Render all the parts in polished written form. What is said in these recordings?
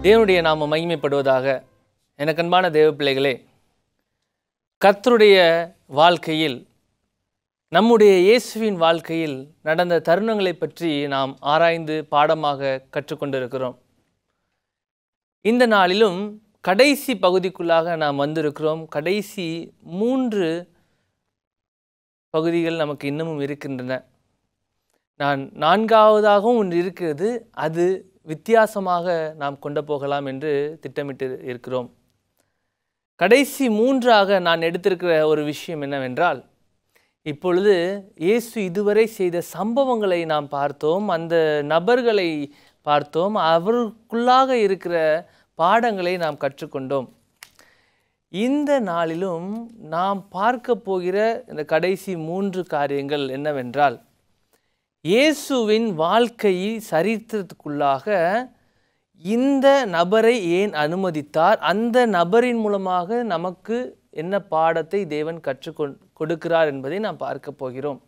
தேவனுடைய நாமம் மகிமைப்படுவதாக. எனக்கு அன்பான தேவ பிள்ளைகளே, கர்த்தருடைய வாழ்க்கையில், நம்முடைய இயேசுவின் வாழ்க்கையில் நடந்த தருணங்களை பற்றி நாம் ஆராய்ந்து பாடமாக கற்றுக்கொண்டிருக்கிறோம். இந்த நாளிலும் கடைசி பகுதிக்குள்ளாக நாம் வந்திருக்கிறோம். கடைசி 3 பகுதிகள் நமக்கு இன்னமும் இருக்கின்றன. நான் 4வதாகவும் ஒன்று இருக்கிறது, அது வித்தியாசமாக நாம் கொண்டு போகலாம் என்று திட்டமிட்டு இருக்கிறோம். கடைசி 3ஆக நான் எடுத்திருக்கிற ஒரு விஷயம் என்னவென்றால், இப்பொழுது இயேசு இதுவரை செய்த சம்பவங்களை நாம் பார்த்தோம், அந்த நபர்களை பார்த்தோம், அவருக்குள்ளாக இருக்கிற பாடங்களை நாம் கற்றுக்கொண்டோம். இந்த நாளிலும் நாம் பார்க்க போகிற இந்த கடைசி 3 காரியங்கள் என்னவென்றால், இயேசுவின் வாழ்க்கை சரித்திரத்துக்குள்ளாக இந்த நபரை ஏன் அனுமதித்தார், அந்த நபரின் மூலமாக நமக்கு என்ன பாடத்தை தேவன் கொடுக்கிறார் என்பதை நாம் பார்க்க போகிறோம்.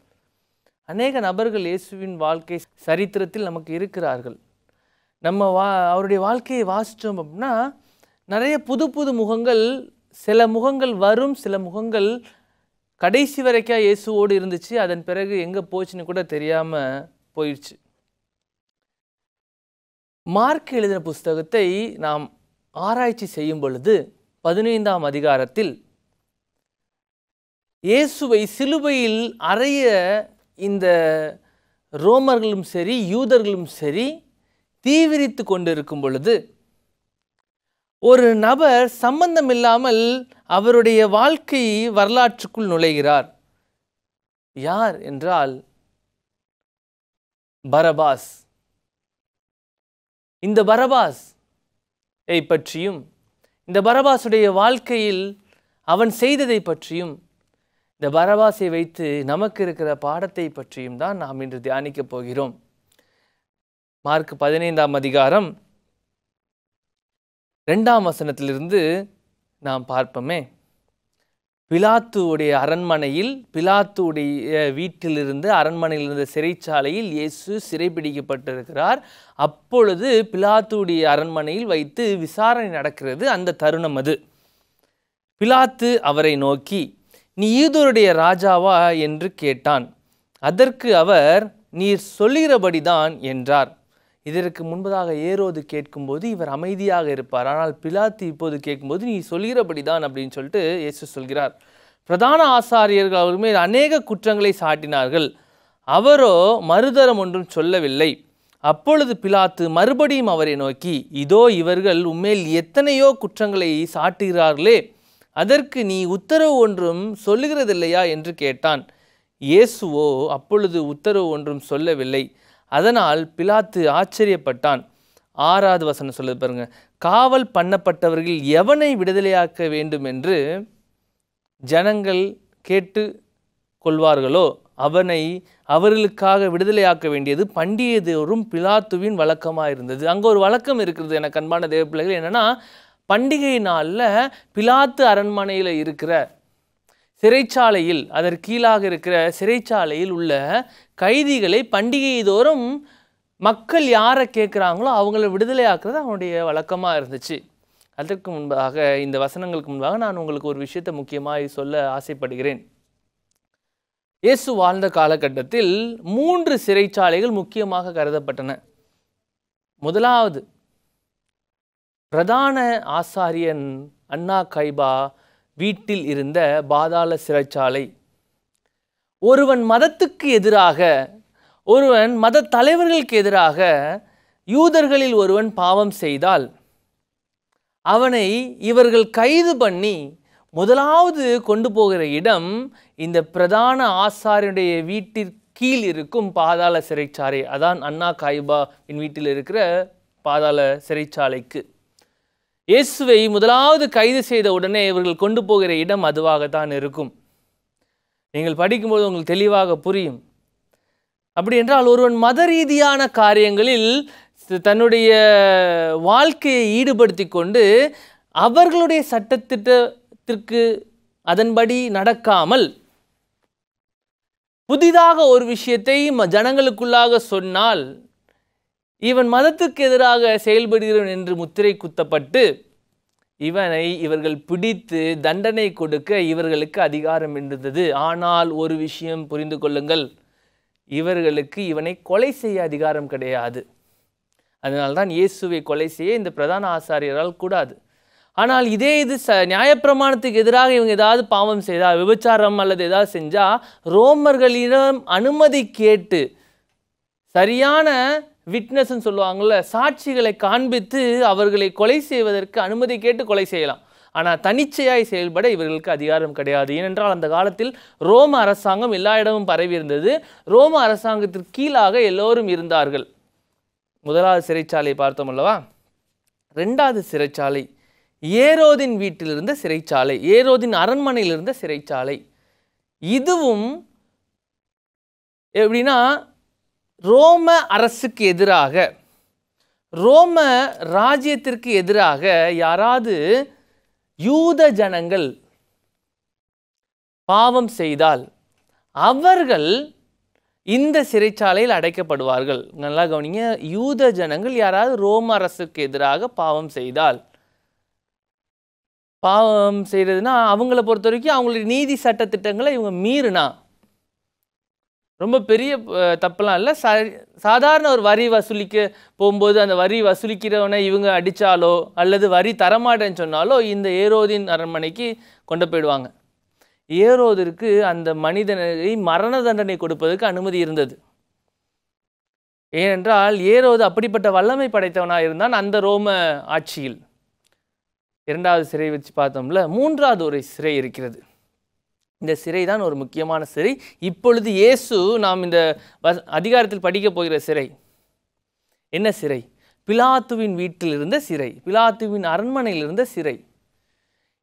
அநேக நபர்கள் இயேசுவின் வாழ்க்கை சரித்திரத்தில் நமக்கு இருக்கிறார்கள். நம்ம அவருடைய வாழ்க்கையை வாசித்தோம் அப்படின்னா நிறைய புது புது முகங்கள், சில முகங்கள் வரும், சில முகங்கள் கடைசி வரைக்கும் இயேசுவோடு இருந்துச்சு, அதன் பிறகு எங்கே போச்சுன்னு கூட தெரியாமல் போயிடுச்சு. மார்க் எழுதின புஸ்தகத்தை நாம் ஆராய்ச்சி செய்யும் பொழுது 15ஆம் அதிகாரத்தில் இயேசுவை சிலுவையில் அறைய இந்த ரோமர்களும் சரி யூதர்களும் சரி தீவிரித்து கொண்டிருக்கும் பொழுது, ஒரு நபர் சம்பந்தம் இல்லாமல் அவருடைய வாழ்க்கை வரலாற்றுக்குள் நுழைகிறார். யார் என்றால் பரபாஸ். இந்த பரபாஸ் பற்றியும், இந்த பரபாசுடைய வாழ்க்கையில் அவன் செய்ததை பற்றியும், இந்த பரபாசை வைத்து நமக்கு இருக்கிற பாடத்தை பற்றியும் தான் நாம் இன்று தியானிக்க போகிறோம். மார்க் 15ஆம் அதிகாரம் 2ஆம் வசனத்திலிருந்து நாம் பார்ப்போமே. பிலாத்துடைய அரண்மனையில், பிலாத்துடைய வீட்டிலிருந்து, அரண்மனையில் இருந்த சிறைச்சாலையில் இயேசு சிறைபிடிக்கப்பட்டிருக்கிறார். அப்பொழுது பிலாத்துடைய அரண்மனையில் வைத்து விசாரணை நடக்கிறது. அந்த தருணம் அது. பிலாத்து அவரை நோக்கி, நீ யூதருடைய ராஜாவா என்று கேட்டான். அதற்கு அவர், நீர் சொல்லுகிறபடிதான் என்றார். இதற்கு முன்பதாக ஏரோது கேட்கும்போது இவர் அமைதியாக இருப்பார். ஆனால் பிலாத்து இப்போது கேட்கும்போது நீ சொல்கிறபடிதான் அப்படின்னு சொல்லிட்டு இயேசு சொல்கிறார். பிரதான ஆசாரியர்கள் அவர் மேல் அநேக குற்றங்களை சாட்டினார்கள், அவரோ மறுதரம் ஒன்றும் சொல்லவில்லை. அப்பொழுது பிலாத்து மறுபடியும் அவரை நோக்கி, இதோ இவர்கள் உம்மேல் எத்தனையோ குற்றங்களை சாட்டுகிறார்களே, அதற்கு நீ உத்தரவு ஒன்றும் சொல்லுகிறதில்லையா என்று கேட்டான். இயேசுவோ அப்பொழுது உத்தரவு ஒன்றும் சொல்லவில்லை. அதனால் பிலாத்து ஆச்சரியப்பட்டான். 6வது வசனம் சொல்லுது பாருங்க. காவல் பண்ணப்பட்டவர்கள் எவனை விடுதலையாக்க வேண்டும் என்று ஜனங்கள் கேட்டு கொள்வார்களோ அவனை அவர்களுக்காக விடுதலையாக்க வேண்டியது பண்டிகைதோறும் பிலாத்துவின் வழக்கமாக இருந்தது. அங்கே ஒரு வழக்கம் இருக்கிறது எனக்கு அன்பான தேவ பிள்ளைகள். என்னென்னா, பண்டிகை நாளில் பிலாத்து அரண்மனையில் இருக்கிற சிறைச்சாலையில், அதற்கு கீழாக இருக்கிற சிறைச்சாலையில் உள்ள கைதிகளை பண்டிகை தோறும் மக்கள் யாரை கேட்குறாங்களோ அவங்கள விடுதலையாக்குறது அவனுடைய வழக்கமாக இருந்துச்சு. அதற்கு முன்பாக, இந்த வசனங்களுக்கு முன்பாக நான் உங்களுக்கு ஒரு விஷயத்தை முக்கியமாக சொல்ல ஆசைப்படுகிறேன். இயேசு வாழ்ந்த காலகட்டத்தில் 3 சிறைச்சாலைகள் முக்கியமாக கருதப்பட்டன. முதலாவது, பிரதான ஆசாரியன் அன்னா கைபா வீட்டில் இருந்த பாதாள சிறைச்சாலை. ஒருவன் மதத்துக்கு எதிராக, ஒருவன் மத தலைவர்களுக்கு எதிராக, யூதர்களில் ஒருவன் பாவம் செய்தால் அவனை இவர்கள் கைது பண்ணி முதலாவது கொண்டு போகிற இடம் இந்த பிரதான ஆசாரியனுடைய வீட்டிற்கு கீழ் இருக்கும் பாதாள சிறைச்சாலை. அதான் அன்னா கைபாவின் வீட்டில் இருக்கிற பாதாள சிறைச்சாலைக்கு இயேசுவை முதலாவது கைது செய்த உடனே இவர்கள் கொண்டு போகிற இடம் அதுவாகத்தான் இருக்கும். நீங்கள் படிக்கும்போது உங்களுக்கு தெளிவாக புரியும். அப்படி என்றால், ஒருவன் மத ரீதியான காரியங்களில் தன்னுடைய வாழ்க்கையை ஈடுபடுத்தி கொண்டு அவர்களுடைய சட்டத்திட்டத்திற்கு அதன்படி நடக்காமல் புதிதாக ஒரு விஷயத்தை ஜனங்களுக்குள்ளாக சொன்னால் இவன் மதத்துக்கு எதிராக செயல்படுகிறவன் என்று முத்திரை குத்தப்பட்டு இவனை இவர்கள் பிடித்து தண்டனை கொடுக்க இவர்களுக்கு அதிகாரம் இருந்தது. ஆனால் ஒரு விஷயம் புரிந்து கொள்ளுங்கள், இவர்களுக்கு இவனை கொலை செய்ய அதிகாரம் கிடையாது. அதனால்தான் இயேசுவை கொலை செய்ய இந்த பிரதான ஆசாரியரால் கூடாது. ஆனால் இதே இது நியாயப்பிரமாணத்துக்கு எதிராக இவங்க ஏதாவது பாவம் செய்தால், விபச்சாரம் அல்லது ஏதாவது செஞ்சால், ரோமர்களிடம் அனுமதி கேட்டு சரியான விட்னஸ்ன்னு சொல்லுவாங்கள்ல, சாட்சிகளை காண்பித்து அவர்களை கொலை செய்வதற்கு அனுமதி கேட்டு கொலை செய்யலாம். ஆனால் தனிச்சையாய் செயல்பட இவர்களுக்கு அதிகாரம் கிடையாது. ஏனென்றால் அந்த காலத்தில் ரோம அரசாங்கம் எல்லா இடமும் பரவி இருந்தது. ரோம அரசாங்கத்திற்கு கீழாக எல்லோரும் இருந்தார்கள். முதலாவது சிறைச்சாலை பார்த்தோம் அல்லவா? ரெண்டாவது சிறைச்சாலை ஏரோதின் வீட்டில் இருந்த சிறைச்சாலை, ஏரோதின் அரண்மனையில் இருந்த சிறைச்சாலை. இதுவும் எப்படின்னா, ரோம அரசுக்கு எதிராக, ரோம ராஜ்யத்திற்கு எதிராக யாராவது யூத ஜனங்கள் பாவம் செய்தால் அவர்கள் இந்த சிறைச்சாலையில் அடைக்கப்படுவார்கள். நல்லா கவனிங்க, யூத ஜனங்கள் யாராவது ரோம அரசுக்கு எதிராக பாவம் செய்தால், பாவம் செய்கிறதுனா அவங்கள பொறுத்த வரைக்கும் அவங்களுடைய நீதி சட்டத்திட்டங்களை இவங்க மீறினா, ரொம்ப பெரிய தப்பெல்லாம் இல்லை, சாதாரண ஒரு வரி வசூலிக்க போகும்போது அந்த வரி வசூலிக்கிறவனை இவங்க அடித்தாலோ அல்லது வரி தரமாட்டேன்னு சொன்னாலோ இந்த ஏரோதின் அரண்மனைக்கு கொண்டு போயிடுவாங்க. ஏரோதிற்கு அந்த மனிதனை மரண தண்டனை கொடுப்பதற்கு அனுமதி இருந்தது. ஏனென்றால் ஏரோது அப்படிப்பட்ட வல்லமை படைத்தவனாக இருந்தான் அந்த ரோம ஆட்சியில். இரண்டாவது சிறை வச்சு பார்த்தோம்ல, மூன்றாவது ஒரு சிறை இருக்கிறது. இந்த சிறை தான் ஒரு முக்கியமான சிறை. இப்பொழுது இயேசு நாம் இந்த அதிகாரத்தில் படிக்க போகிற சிறை என்ன சிறை? பிலாத்துவின் வீட்டில் இருந்த சிறை, பிலாத்துவின் அரண்மனையில் இருந்த சிறை.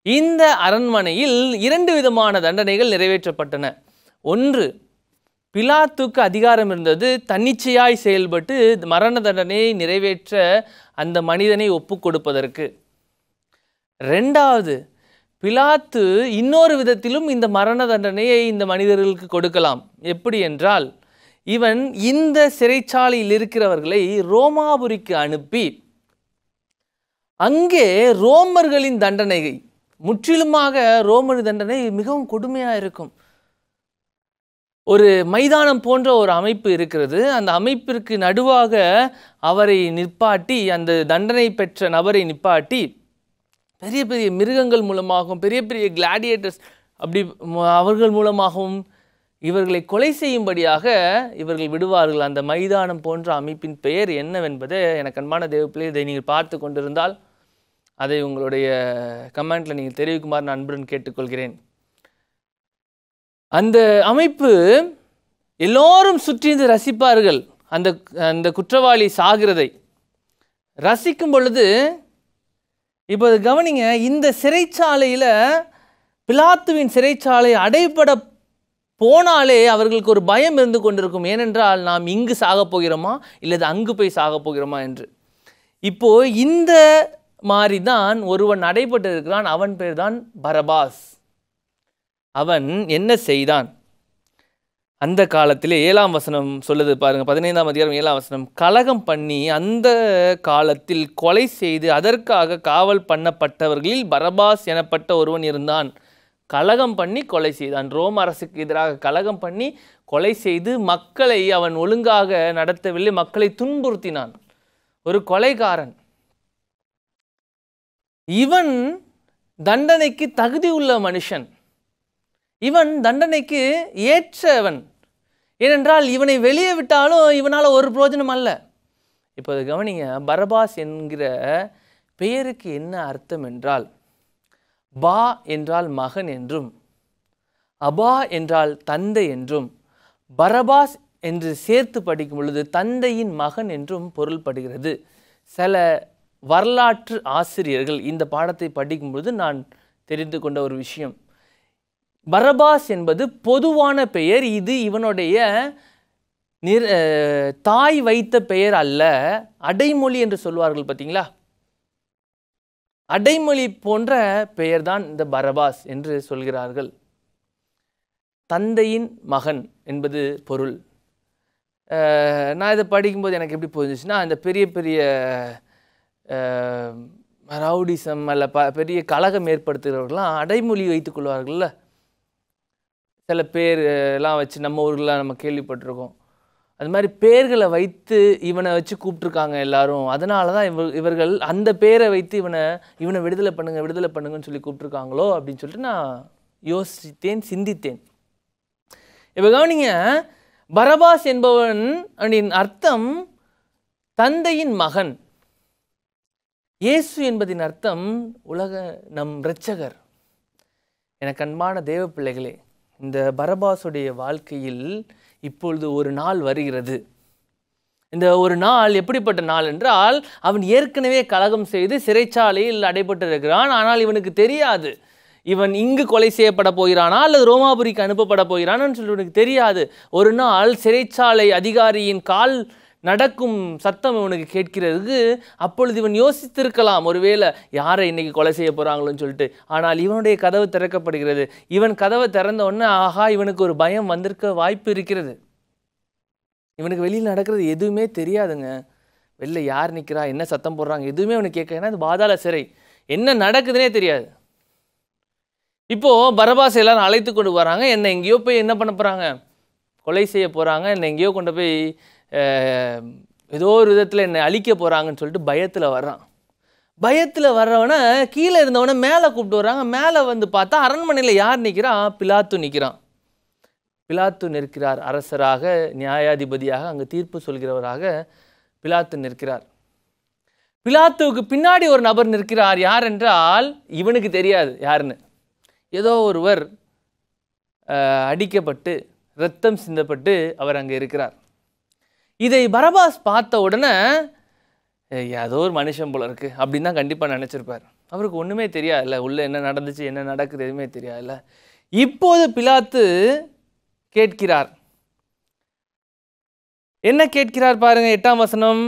இந்த அரண்மனையில் 2 விதமான தண்டனைகள் நிறைவேற்றப்பட்டன. ஒன்று, பிலாத்துக்கு அதிகாரம் இருந்தது தன்னிச்சையாய் செயல்பட்டு மரண தண்டனையை நிறைவேற்ற அந்த மனிதனை ஒப்பு கொடுப்பதற்கு. ரெண்டாவது, பிலாத்து இன்னொரு விதத்திலும் இந்த மரண தண்டனையை இந்த மனிதர்களுக்கு கொடுக்கலாம். எப்படி என்றால், இவன் இந்த சிறைச்சாலையில் இருக்கிறவர்களை ரோமாபுரிக்கு அனுப்பி அங்கே ரோமர்களின் தண்டனை, முற்றிலுமாக ரோமர் தண்டனை மிகவும் கொடுமையாக இருக்கும். ஒரு மைதானம் போன்ற ஒரு அமைப்பு இருக்கிறது. அந்த அமைப்பிற்கு நடுவாக அவரை நிப்பாட்டி, அந்த தண்டனை பெற்ற நபரை நிப்பாட்டி, பெரிய பெரிய மிருகங்கள் மூலமாகவும் பெரிய பெரிய கிளாடியேட்டர்ஸ் அப்படி அவர்கள் மூலமாகவும் இவர்களை கொலை செய்யும்படியாக இவர்கள் விடுவார்கள். அந்த மைதானம் போன்ற அமைப்பின் பெயர் என்னவென்பதை எனக்கு அன்பான தேவப்பிள்ளை இதை நீங்கள் பார்த்து கொண்டிருந்தால் அதை உங்களுடைய கமெண்ட்டில் நீங்கள் தெரிவிக்குமாறு நான் அன்புடன் கேட்டுக்கொள்கிறேன். அந்த அமைப்பு எல்லோரும் சுற்றிந்து ரசிப்பார்கள். அந்த குற்றவாளி சாகிறதை ரசிக்கும் பொழுது, இப்போ கவனிங்க, இந்த சிறைச்சாலையில் பிலாத்துவின் சிறைச்சாலை அடைபட போனாலே அவர்களுக்கு ஒரு பயம் இருந்து கொண்டிருக்கும். ஏனென்றால் நாம் இங்கு சாக போகிறோமா இல்லது அங்கு போய் சாக போகிறோமா என்று. இப்போ இந்த மாதிரி தான் ஒருவன் அடைபட்டு இருக்கிறான். அவன் பேர் தான் பரபாஸ். அவன் என்ன செய்தான்? அந்த காலத்திலே 7ஆம் வசனம் சொல்லுது பாருங்க, 15ஆம் அதிகாரம் 7ஆம் வசனம். கலகம் பண்ணி அந்த காலத்தில் கொலை செய்து அதற்காக காவல் பண்ணப்பட்டவர்களில் பரபாஸ் எனப்பட்ட ஒருவன் இருந்தான். கலகம் பண்ணி கொலை செய்தான். ரோம அரசுக்கு எதிராக கலகம் பண்ணி கொலை செய்து மக்களை அவன் ஒழுங்காக நடத்தவில்லை, மக்களை துன்புறுத்தினான். ஒரு கொலைகாரன். இவன் தண்டனைக்கு தகுதி உள்ள மனுஷன். இவன் தண்டனைக்கு ஏற்றவன். ஏனென்றால் இவனை வெளியே விட்டாலும் இவனால் ஒரு பிரயோஜனம் அல்ல. இப்போது கவனிங்க, பரபாஸ் என்கிற பெயருக்கு என்ன அர்த்தம் என்றால், பா என்றால் மகன் என்றும், அபா என்றால் தந்தை என்றும், பரபாஸ் என்று சேர்த்து படிக்கும் பொழுது தந்தையின் மகன் என்றும் பொருள்படுகிறது. சில வரலாற்று ஆசிரியர்கள் இந்த பாடத்தை படிக்கும் பொழுது நான் தெரிந்து கொண்ட ஒரு விஷயம், பரபாஸ் என்பது பொதுவான பெயர். இது இவனுடைய தாய் வைத்த பெயர் அல்ல, அடைமொழி என்று சொல்வார்கள் பார்த்தீங்களா, அடைமொழி போன்ற பெயர்தான் இந்த பரபாஸ் என்று சொல்கிறார்கள். தந்தையின் மகன் என்பது பொருள். நான் இதை படிக்கும்போது எனக்கு எப்படி போச்சுன்னா, இந்த பெரிய பெரிய ரவுடிசம் அல்ல பெரிய கலகம் ஏற்படுத்துகிறவர்கள்லாம் அடைமொழி வைத்துக் கொள்வார்கள்ல. சில பேர் எல்லாம் வச்சு நம்ம ஊர்லாம் நம்ம கேள்விப்பட்டிருக்கோம். அது மாதிரி பேர்களை வைத்து இவனை வச்சு கூப்பிட்ருக்காங்க எல்லாரும். அதனால தான் இவர்கள் அந்த பேரை வைத்து இவனை விடுதலை பண்ணுங்கன்னு சொல்லி கூப்பிட்ருக்காங்களோ அப்படின்னு சொல்லிட்டு நான் யோசித்தேன், சிந்தித்தேன். இப்போ கவனிங்க, பரபாஸ் என்பவன் அப்படின் அர்த்தம் தந்தையின் மகன். இயேசு என்பதின் அர்த்தம் நம் இரட்சகர். எனக்கு அன்பான தேவ பிள்ளைகளே, இந்த பரபாசுடைய வாழ்க்கையில் இப்பொழுது ஒரு நாள் வருகிறது. இந்த ஒரு நாள் எப்படிப்பட்ட நாள் என்றால், அவன் ஏற்கனவே கலகம் செய்து சிறைச்சாலையில் அடைபட்டிருக்கிறான். ஆனால் இவனுக்கு தெரியாது இவன் இங்கு கொலை செய்யப்பட போகிறானா அல்லது ரோமாபுரிக்கு அனுப்பப்பட போகிறான்னு சொல்லி இவனுக்கு தெரியாது. ஒரு நாள் சிறைச்சாலை அதிகாரியின் கால் நடக்கும் சத்தம் இவனுக்கு கேட்கிறது. அப்பொழுது இவன் யோசித்திருக்கலாம், ஒருவேளை யாரை இன்னைக்கு கொலை செய்ய போகிறாங்களோன்னு சொல்லிட்டு. ஆனால் இவனுடைய கதவு திறக்கப்படுகிறது. இவன் கதவை திறந்த உடனே ஆஹா, இவனுக்கு ஒரு பயம் வந்திருக்க வாய்ப்பு இருக்கிறது. இவனுக்கு வெளியில் நடக்கிறது எதுவுமே தெரியாதுங்க. வெளில யார் நிற்கிறா, என்ன சத்தம் போடுறாங்க, எதுவுமே அவனுக்கு கேட்க. ஏன்னா அது பாதாள சிறை, என்ன நடக்குதுன்னே தெரியாது. இப்போது பரபாஸ் எல்லாரும் அழைத்து கொண்டு வராங்க. என்னை எங்கேயோ போய் என்ன பண்ண போகிறாங்க, கொலை செய்ய போகிறாங்க. என்னை எங்கேயோ கொண்டு போய் ஏதோ ஒரு விதத்தில் என்னை அழிக்க போகிறாங்கன்னு சொல்லிட்டு பயத்தில் வர்றான். பயத்தில் வர்றவனை கீழே இருந்தவனை மேலே கூப்பிட்டு வர்றாங்க. மேலே வந்து பார்த்தா அரண்மனையில் யார் நிற்கிறான், பிலாத்து நிற்கிறான். பிலாத்து நிற்கிறார், அரசராக, நியாயாதிபதியாக, அங்கே தீர்ப்பு சொல்கிறவராக பிலாத்து நிற்கிறார். பிலாத்துவுக்கு பின்னாடி ஒரு நபர் நிற்கிறார். யார் என்றால் இவனுக்கு தெரியாது யாருன்னு. ஏதோ ஒருவர் அடிக்கப்பட்டு இரத்தம் சிந்தப்பட்டு அவர் அங்கே இருக்கிறார். இதை பரபாஸ் பார்த்த உடனே ஏதோ ஒரு மனுஷன் போல இருக்கு அப்படின்னு தான் கண்டிப்பாக நினச்சிருப்பார். அவருக்கு ஒன்றுமே தெரியாதுல்ல, உள்ளே என்ன நடந்துச்சு என்ன நடக்குது எதுவுமே தெரியாதுல்ல. இப்போது பிலாத்து கேட்கிறார். என்ன கேட்கிறார் பாருங்க, 8ஆம் வசனம்.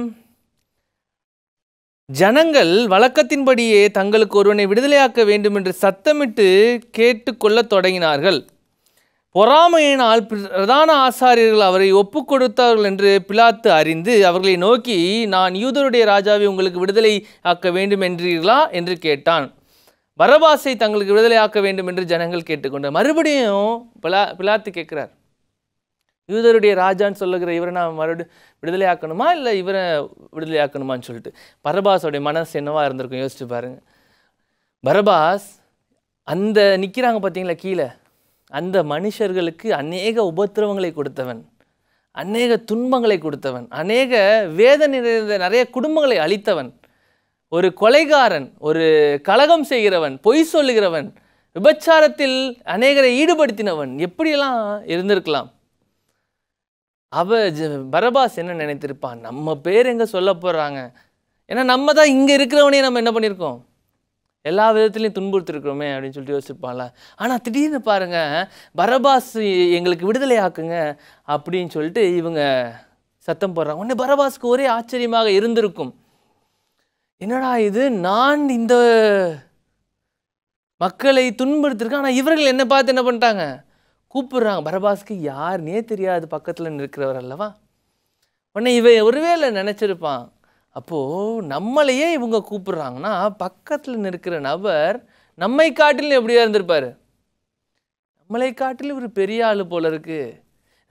ஜனங்கள் வழக்கத்தின்படியே தங்களுக்கு ஒருவனை விடுதலையாக்க வேண்டும் என்று சத்தமிட்டு கேட்டுக்கொள்ள தொடங்கினார்கள். பொறாமையினால் பிரதான ஆசாரியர்கள் அவரை ஒப்பு கொடுத்தார்கள் என்று பிலாத்து அறிந்து அவர்களை நோக்கி, நான் யூதருடைய ராஜாவை உங்களுக்கு விடுதலை ஆக்க வேண்டும் என்றீர்களா என்று கேட்டான். பரபாசை தங்களுக்கு விடுதலை ஆக்க வேண்டும் என்று ஜனங்கள் கேட்டுக்கொண்டார். மறுபடியும் பிலாத்து கேட்கிறார், யூதருடைய ராஜான்னு சொல்லுகிற இவரை நான் மறுபடியும் விடுதலை ஆக்கணுமா இல்லை இவரை விடுதலை ஆக்கணுமான்னு சொல்லிட்டு. பரபாஸோடைய மனசு என்னவா இருந்திருக்கும் யோசிச்சு பாருங்க. பரபாஸ் அந்த நிற்கிறாங்க பார்த்தீங்களா கீழே, அந்த மனுஷர்களுக்கு அநேக உபத்திரவங்களை கொடுத்தவன், அநேக துன்பங்களை கொடுத்தவன், அநேக வேதனை நிறைய குடும்பங்களை அழித்தவன், ஒரு கொலைகாரன், ஒரு கலகம் செய்கிறவன், பொய் சொல்லுகிறவன், விபச்சாரத்தில் அநேகரை ஈடுபடுத்தினவன், எப்படியெல்லாம் இருந்திருக்கலாம். பரபாஸ் என்ன நினைத்திருப்பான், நம்ம பேர் எங்கே சொல்ல போகிறாங்க, ஏன்னா நம்ம தான் இங்கே இருக்கிறவனே நம்ம என்ன பண்ணியிருக்கோம், எல்லா விதத்துலையும் துன்புறுத்திருக்கிறோமே அப்படின்னு சொல்லிட்டு யோசிப்பான்ல. ஆனால் திடீர்னு பாருங்கள், பரபாஸ் எங்களுக்கு விடுதலை ஆக்குங்க அப்படின்னு சொல்லிட்டு இவங்க சத்தம் போடுறாங்க. உடனே பரபாஸ்க்கு ஒரே ஆச்சரியமாக இருந்திருக்கும். என்னடா இது, நான் இந்த மக்களை துன்புறுத்திருக்கேன், ஆனால் இவர்கள் என்னை பார்த்து என்ன பண்ணிட்டாங்க, கூப்பிடுறாங்க. பரபாஸ்க்கு யாருன்னே தெரியாது, பக்கத்தில் நிற்கிறவர் அல்லவா. உடனே ஒருவேளை நினச்சிருப்பான், அப்போது நம்மளையே இவங்க கூப்பிடுறாங்கன்னா பக்கத்தில் நிற்கிற நபர் நம்மை காட்டிலும் எப்படியா இருந்திருப்பார், நம்மளை காட்டிலும் ஒரு பெரிய ஆள் போல இருக்கு,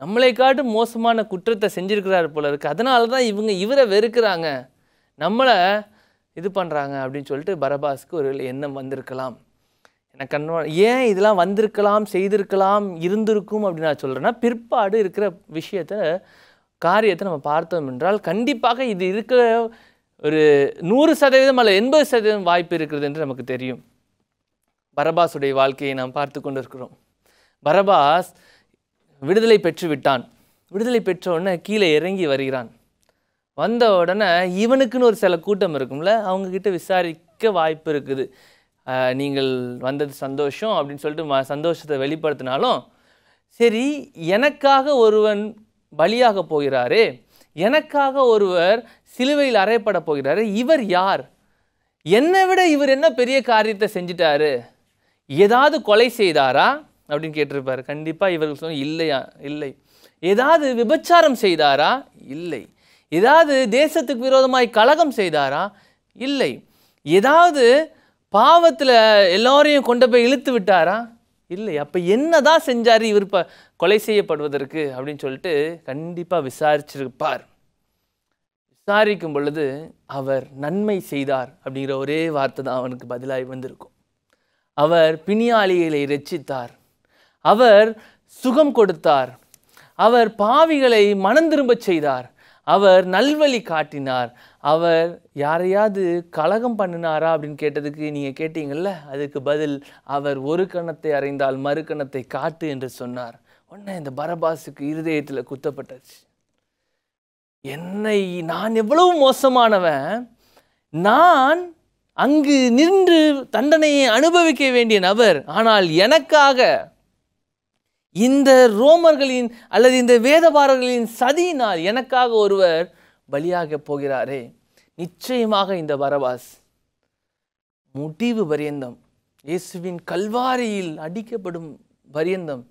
நம்மளை காட்டு மோசமான குற்றத்தை செஞ்சுருக்கிறாரு போல இருக்குது, அதனால தான் இவங்க இவரை வெறுக்கிறாங்க, நம்மளை இது பண்ணுறாங்க அப்படின்னு சொல்லிட்டு பரபாஸ்க்கு ஒரு எண்ணம் வந்திருக்கலாம். எனக்கு ஏன் இதெல்லாம் வந்திருக்கலாம், செய்திருக்கலாம், இருந்திருக்கும் அப்படின்னு நான் சொல்கிறேன்னா, பிற்பாடு இருக்கிற காரியத்தை நம்ம பார்த்தோம் என்றால் கண்டிப்பாக இது இருக்கிற ஒரு 100% அல்ல 80% வாய்ப்பு இருக்கிறது என்று நமக்கு தெரியும். பரபாஸுடைய வாழ்க்கையை நாம் பார்த்து கொண்டு இருக்கிறோம். பரபாஸ் விடுதலை பெற்று விட்டான். விடுதலை பெற்ற உடனே கீழே இறங்கி வருகிறான். வந்த உடனே இவனுக்குன்னு ஒரு சில கூட்டம் இருக்கும்ல, அவங்கக்கிட்ட விசாரிக்க வாய்ப்பு இருக்குது. நீங்கள் வந்தது சந்தோஷம் அப்படின்னு சொல்லிட்டு சந்தோஷத்தை வெளிப்படுத்தினாலும் சரி, எனக்காக ஒருவன் பலியாக போகிறாரே, எனக்காக ஒருவர் சிலுவையில் அறையப்பட போகிறாரு, இவர் யார், என்னை விட இவர் என்ன பெரிய காரியத்தை செஞ்சிட்டாரு, ஏதாவது கொலை செய்தாரா அப்படின்னு கேட்டிருப்பார். கண்டிப்பாக இவர்கள் சொன்ன இல்லையா, இல்லை, ஏதாவது விபச்சாரம் செய்தாரா? இல்லை. ஏதாவது தேசத்துக்கு விரோதமாய் கலகம் செய்தாரா? இல்லை. ஏதாவது பாவத்தில் எல்லோரையும் கொண்டு போய் இழுத்து விட்டாரா? இல்லை. அப்போ என்னதான் செஞ்சார் இவர் கொலை செய்யப்படுவதற்கு அப்படின்னு சொல்லிட்டு கண்டிப்பாக விசாரிச்சிருப்பார். விசாரிக்கும் பொழுது அவர் நன்மை செய்தார் அப்படிங்கிற ஒரே வார்த்தை தான் அவனுக்கு பதிலாகி வந்திருக்கும். அவர் பிணியாளிகளை இரட்சித்தார், அவர் சுகம் கொடுத்தார், அவர் பாவிகளை மனம் திரும்பச் செய்தார், அவர் நல்வழி காட்டினார். அவர் யாரையாவது கலகம் பண்ணினாரா அப்படின்னு கேட்டதுக்கு நீங்கள் கேட்டீங்கள்ல, அதுக்கு பதில் அவர் ஒரு கணத்தை அறைந்தால் மறு கணத்தை காட்டு என்று சொன்னார். உடனே இந்த பரபாசுக்கு இருதயத்தில் குத்தப்பட்டுச்சு. நான் எவ்வளவு மோசமானவன், நான் அங்கு நின்று தண்டனையை அனுபவிக்க வேண்டிய நபர், ஆனால் எனக்காக இந்த ரோமர்களின் அல்லது இந்த வேதபாரர்களின் சதியினால் எனக்காக ஒருவர் பலியாக போகிறாரே. நிச்சயமாக இந்த பரபாஸ் முடிவு பரியந்தம், இயேசுவின் கல்வாரியில் அடிக்கப்படும் பரியந்தம்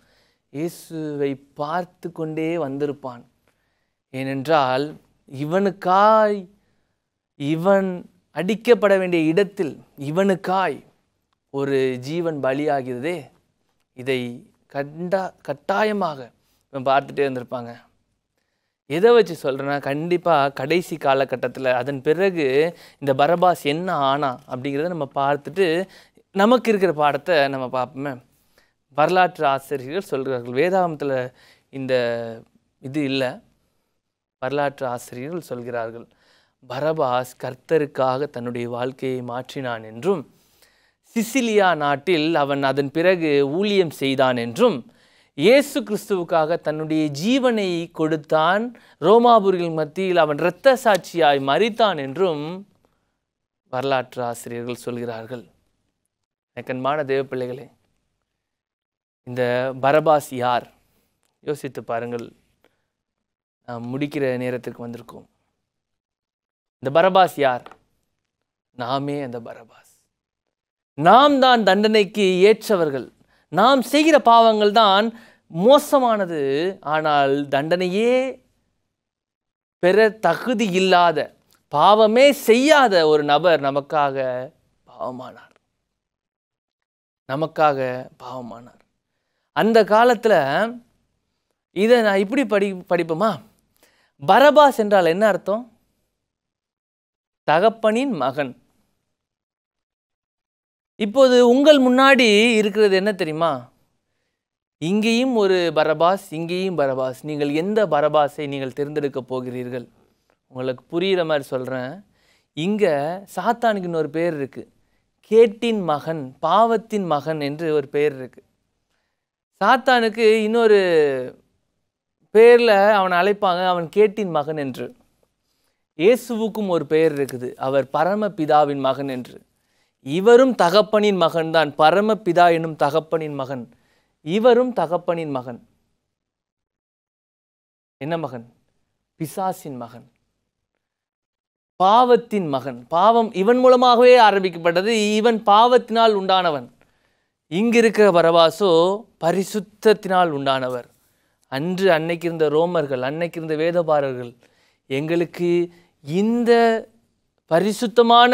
இயேசுவை பார்த்து கொண்டே வந்திருப்பான். ஏனென்றால் இவனுக்காய், இவன் அடிக்கப்பட வேண்டிய இடத்தில் இவனுக்காய் ஒரு ஜீவன் பலியாகிறதே, இதை கட்டாயமாக இவன் பார்த்துட்டே இருந்திருப்பாங்க. எதை வச்சு சொல்கிறேன்னா, கண்டிப்பாக கடைசி காலகட்டத்தில் அதன் பிறகு இந்த பரபாஸ் என்ன ஆனா அப்படிங்கிறத நம்ம பார்த்துட்டு நமக்கு இருக்கிற பாடத்தை நம்ம பார்ப்போமே. வரலாற்று ஆசிரியர்கள் சொல்கிறார்கள், வேதாகமத்தில் இந்த இது இல்லை, வரலாற்று ஆசிரியர்கள் சொல்கிறார்கள், பரபாஸ் கர்த்தருக்காக தன்னுடைய வாழ்க்கையை மாற்றினான் என்றும், சிசிலியா நாட்டில் அவன் அதன் பிறகு ஊழியம் செய்தான் என்றும், இயேசு கிறிஸ்துவுக்காக தன்னுடைய ஜீவனை கொடுத்தான், ரோமாபுரிகள் மத்தியில் அவன் இரத்த சாட்சியாய் மரித்தான் என்றும் வரலாற்று ஆசிரியர்கள் சொல்கிறார்கள். கண்பான தேவ பிள்ளைகளே, இந்த பரபாஸ் யார்? யோசித்து பாருங்கள். நாம் முடிக்கிற நேரத்துக்கு வந்திருக்கோம். இந்த பரபாஸ் யார்? நாமே அந்த பரபாஸ். நாம் தான் தண்டனைக்கு ஏற்றவர்கள். நாம் செய்கிற பாவங்கள் தான் மோசமானது. ஆனால் தண்டனையே பெற தகுதி இல்லாத, பாவமே செய்யாத ஒரு நபர் நமக்காக பாவமானார். அந்த காலத்தில் இதை நான் இப்படி படிப்போமா? பரபாஸ் என்றால் என்ன அர்த்தம்? தகப்பனின் மகன். இப்போது உங்கள் முன்னாடி இருக்கிறது என்ன தெரியுமா? இங்கேயும் ஒரு பரபாஸ், இங்கேயும் பரபாஸ். நீங்கள் எந்த பரபாஸை நீங்கள் தேர்ந்தெடுக்க போகிறீர்கள்? உங்களுக்கு புரிகிற மாதிரி சொல்கிறேன். இங்கே சாத்தானுக்கு இன்னொரு பேர் இருக்குது, கேட்டின் மகன், பாவத்தின் மகன் என்று ஒரு பேர் இருக்குது. சாத்தானுக்கு இன்னொரு பேரில் அவனை அழைப்பாங்க, அவன் கேட்டின் மகன் என்று. இயேசுவுக்கும் ஒரு பெயர் இருக்குது, அவர் பரமபிதாவின் மகன் என்று. இவரும் தகப்பனின் மகன்தான். பரமபிதா என்னும் தகப்பனின் மகன், இவரும் தகப்பனின் மகன். என்ன மகன்? பிசாசின் மகன், பாவத்தின் மகன். பாவம் இவன் மூலமாகவே ஆரம்பிக்கப்பட்டது, இவன் பாவத்தினால் உண்டானவன். இங்கிருக்கிற பரபாசோ பரிசுத்தத்தினால் உண்டானவர். அன்னைக்கு இருந்த ரோமர்கள், அன்னைக்கு இருந்த வேதபாரர்கள், எங்களுக்கு இந்த பரிசுத்தமான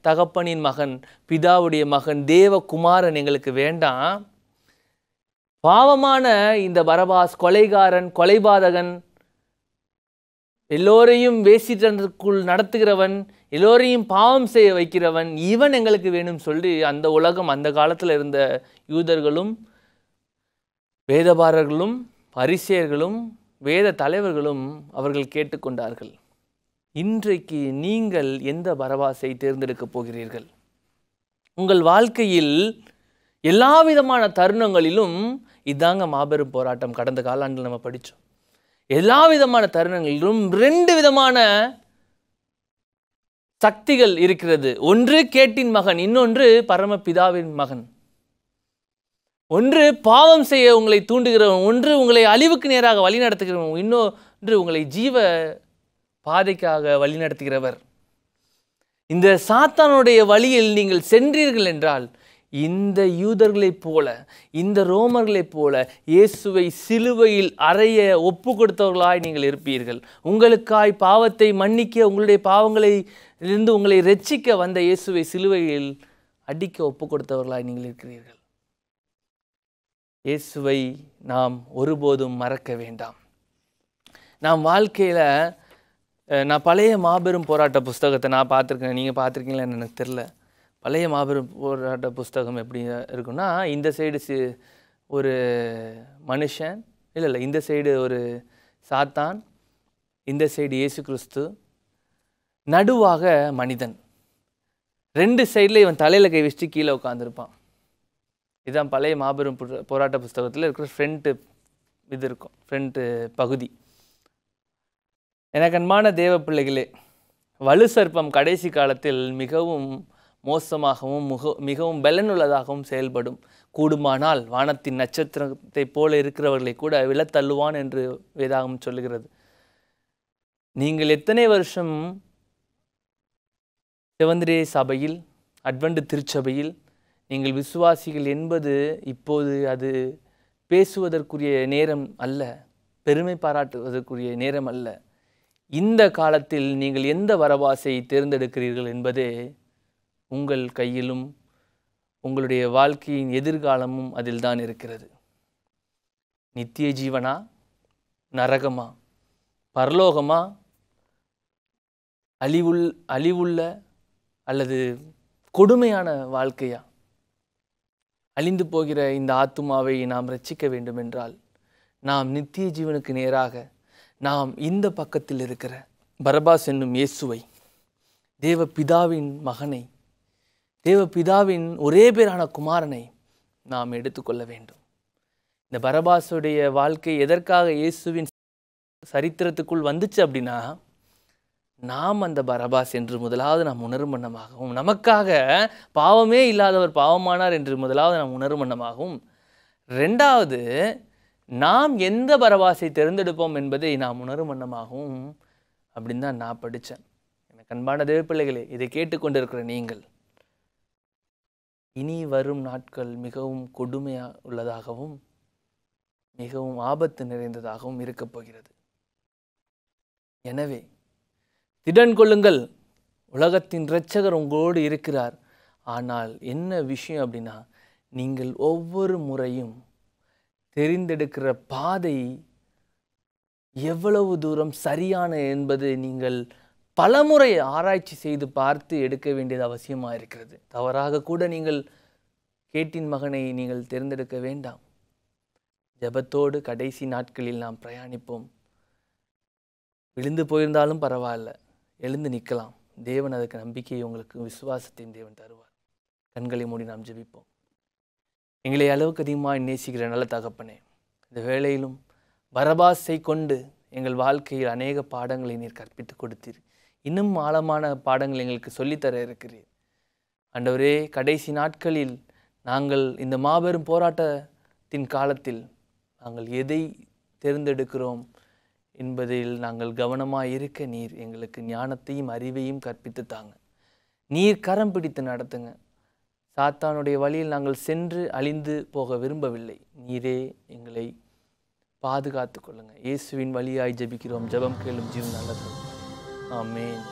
தகப்பனின் மகன், பிதாவுடைய மகன், தேவகுமாரன் எங்களுக்கு வேண்டாம். பாவமான இந்த பரபாஸ், கொலைகாரன், கொலைபாதகன், எல்லோரையும் வேசித்தனத்துக்குள் நடத்துகிறவன், எல்லோரையும் பாவம் செய்ய வைக்கிறவன், இவன் எங்களுக்கு வேணும் சொல்லி அந்த உலகம், அந்த காலத்தில் இருந்த யூதர்களும் வேதபாரர்களும் பரிசேயர்களும் வேத தலைவர்களும் அவர்கள் கேட்டுக்கொண்டார்கள். இன்றைக்கு நீங்கள் எந்த பரபாசை தேர்ந்தெடுக்கப் போகிறீர்கள்? உங்கள் வாழ்க்கையில் எல்லா விதமான தருணங்களிலும் இதாங்க மாபெரும் போராட்டம். கடந்த காலாண்டில் நம்ம படித்தோம். எல்லா விதமான தருணங்களிலும் 2 விதமான சக்திகள் இருக்கிறது. ஒன்று கேட்டின் மகன், இன்னொன்று பரமபிதாவின் மகன். ஒன்று பாவம் செய்ய உங்களை தூண்டுகிறவன், ஒன்று உங்களை அழிவுக்கு நேராக வழி நடத்துகிறவன், இன்னொன்று உங்களை ஜீவ பாதைக்காக வழிநடத்துகிறவர். இந்த சாத்தானுடைய வழியில் நீங்கள் சென்றீர்கள் என்றால் இந்த யூதர்களைப் போல, இந்த ரோமர்களைப் போல இயேசுவை சிலுவையில் அறைய ஒப்பு கொடுத்தவர்களாய் நீங்கள் இருப்பீர்கள். உங்களுக்காய் பாவத்தை மன்னிக்க, உங்களுடைய பாவங்களை இருந்து உங்களை இரட்சிக்க வந்த இயேசுவை சிலுவையில் அடிக்க ஒப்பு கொடுத்தவர்களாய் நீங்கள் இருக்கிறீர்கள். இயேசுவை நாம் ஒருபோதும் மறக்க வேண்டாம். நாம் வாழ்க்கையில் நான் பழைய மாபெரும் போராட்ட புஸ்தகத்தை நான் பார்த்துருக்கேன். நீங்கள் பார்த்துருக்கீங்களான்னு எனக்கு தெரில. பழைய மாபெரும் போராட்ட புஸ்தகம் எப்படி இருக்குன்னா, இந்த சைடு ஒரு மனுஷன், இல்லை இந்த சைடு ஒரு சாத்தான், இந்த சைடு இயேசு கிறிஸ்து, நடுவாக மனிதன். 2 சைடில் இவன் தலையில் கை வச்சுட்டு கீழே உட்காந்துருப்பான். இதுதான் பழைய மாபெரும் போராட்ட புஸ்தகத்தில் இருக்கிற ஃப்ரண்ட்டு இது இருக்கும், ஃப்ரண்ட்டு பகுதி. எனக்கு அன்பான தேவ பிள்ளைகளே, வலு சர்ப்பம் கடைசி காலத்தில் மிகவும் மோசமாகவும் மிகவும் பலனுள்ளதாகவும் செயல்படும். கூடுமானால் வானத்தின் நட்சத்திரத்தை போல இருக்கிறவர்களை கூட விழத்தள்ளுவான் என்று வேதாகம் சொல்லுகிறது. நீங்கள் எத்தனை வருஷம் செவந்திரே சபையில், அட்வென்ட் திருச்சபையில் நீங்கள் விசுவாசிகள் என்பது இப்போது அது பேசுவதற்குரிய நேரம் அல்ல, பெருமை பாராட்டுவதற்குரிய நேரம் அல்ல. இந்த காலத்தில் நீங்கள் எந்த வரவாசை தேர்ந்தெடுக்கிறீர்கள் என்பதே உங்கள் கையிலும் உங்களுடைய வாழ்க்கையின் எதிர்காலமும் அதில் தான் இருக்கிறது. நித்திய ஜீவனா, நரகமா, பரலோகமா, அழிவுள்ள அல்லது கொடுமையான வாழ்க்கையா? அழிந்து போகிற இந்த ஆத்துமாவை நாம் ரட்சிக்க வேண்டும் என்றால் நாம் நித்திய ஜீவனுக்கு நேராக நாம் இந்த பக்கத்தில் இருக்கிற பரபாஸ் என்னும் இயேசுவை, தேவ பிதாவின் மகனை, தேவ பிதாவின் ஒரே பேரான குமாரனை நாம் எடுத்துக்கொள்ள வேண்டும். இந்த பரபாசுடைய வாழ்க்கை எதற்காக இயேசுவின் சரித்திரத்துக்குள் வந்துச்சு அப்படின்னா, நாம் அந்த பரபாஸ் என்று முதலாவது நாம் உணரும் வண்ணமாகவும், நமக்காக பாவமே இல்லாதவர் பாவமானார் என்று முதலாவது நாம் உணரும் வண்ணமாகவும், 2வது நாம் எந்த பரபாசை தேர்ந்தெடுப்போம் என்பதை நாம் உணரும் வண்ணமாகவும் அப்படின்னு தான் நான் படித்தேன். எனக்கு அன்பான தேவ பிள்ளைகளே, இதை கேட்டுக்கொண்டிருக்கிற நீங்கள், இனி வரும் நாட்கள் மிகவும் கொடுமையாக உள்ளதாகவும் மிகவும் ஆபத்து நிறைந்ததாகவும் இருக்கப் போகிறது. எனவே திடன் கொள்ளுங்கள், உலகத்தின் இரட்சகர் உங்களோடு இருக்கிறார். ஆனால் என்ன விஷயம் அப்படின்னா, நீங்கள் ஒவ்வொரு முறையும் தெரிந்தெடுக்கிற பாதை எவ்வளவு தூரம் சரியான என்பது நீங்கள் பலமுறை ஆராய்ச்சி செய்து பார்த்து எடுக்க வேண்டியது அவசியமாக இருக்கிறது. தவறாக கூட நீங்கள் கேட்டின் மகனை நீங்கள் தேர்ந்தெடுக்க வேண்டாம். ஜெபத்தோடு கடைசி நாட்களில் நாம் பிரயாணிப்போம். விழுந்து போயிருந்தாலும் பரவாயில்ல, எழுந்து நிற்கலாம். தேவன் அதுக்கு நம்பிக்கையை உங்களுக்கு, விசுவாசத்தையும் தேவன் தருவார். கண்களை மூடி நாம் ஜெபிப்போம். எங்களை அளவுக்கு அதிகமாக நேசிக்கிற நல்ல தகப்பனே, இந்த வேளையிலும் பரபாசை கொண்டு எங்கள் வாழ்க்கையில் அநேக பாடங்களை நீர் கற்பித்து கொடுத்தீர். இன்னும் ஆழமான பாடங்கள் எங்களுக்கு சொல்லித்தர இருக்கிறீர். ஆண்டவரே, கடைசி நாட்களில் நாங்கள் இந்த மாபெரும் போராட்டத்தின் காலத்தில் நாங்கள் எதை தேர்ந்தெடுக்கிறோம் என்பதில் நாங்கள் கவனமாக இருக்க நீர் எங்களுக்கு ஞானத்தையும் அறிவையும் கற்பித்து தாங்க. நீர் கரம் பிடித்து நடத்துங்க. சாத்தானுடைய வழியில் நாங்கள் சென்று அழிந்து போக விரும்பவில்லை. நீரே எங்களை பாதுகாத்து கொள்ளுங்க. இயேசுவின் வழியாய் ஜெபிக்கிறோம். ஜெபம் கேளும் ஜீவன் நல்லது. ஆமென்.